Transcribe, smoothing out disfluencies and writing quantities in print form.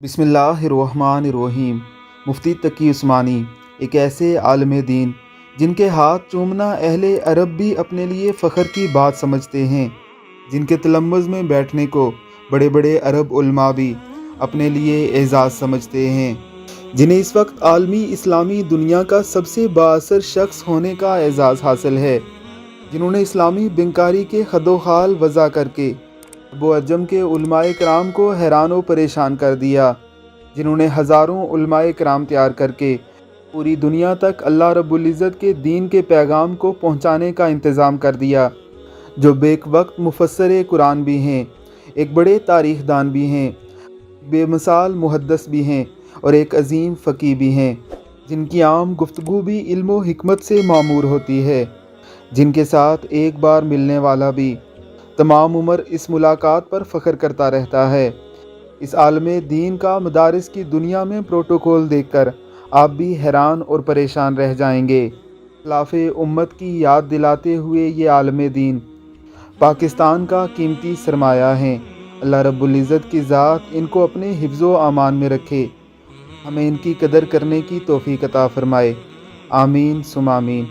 بسم اللہ الرحمن الرحیم۔ مفتی تقی عثمانی ایک ایسے عالم دین جن کے ہاتھ چومنا اہل عرب بھی اپنے لیے فخر کی بات سمجھتے ہیں، جن کے تلمذ میں بیٹھنے کو بڑے بڑے عرب علماء بھی اپنے لیے اعزاز سمجھتے ہیں، جنہیں اس وقت عالمی اسلامی دنیا کا سب سے بااثر شخص ہونے کا اعزاز حاصل ہے، جنہوں نے اسلامی بنکاری کے خد و خال وضع کر کے عرب و عجم کے علماء کرام کو حیران و پریشان کر دیا، جنہوں نے ہزاروں علماء کرام تیار کر کے پوری دنیا تک اللہ رب العزت کے دین کے پیغام کو پہنچانے کا انتظام کر دیا، جو بیک وقت مفسر قرآن بھی ہیں، ایک بڑے تاریخ دان بھی ہیں، بے مثال محدث بھی ہیں اور ایک عظیم فقیہ بھی ہیں، جن کی عام گفتگو بھی علم و حکمت سے معمور ہوتی ہے، جن کے ساتھ ایک بار ملنے والا بھی تمام عمر اس ملاقات پر فخر کرتا رہتا ہے۔ اس عالم دین کا مدارس کی دنیا میں پروٹوکول دیکھ کر آپ بھی حیران اور پریشان رہ جائیں گے۔ خلاف امت کی یاد دلاتے ہوئے یہ عالم دین پاکستان کا قیمتی سرمایہ ہیں۔ اللہ رب العزت کی ذات ان کو اپنے حفظ و امان میں رکھے، ہمیں ان کی قدر کرنے کی توفیق عطا فرمائے، آمین ثم آمین۔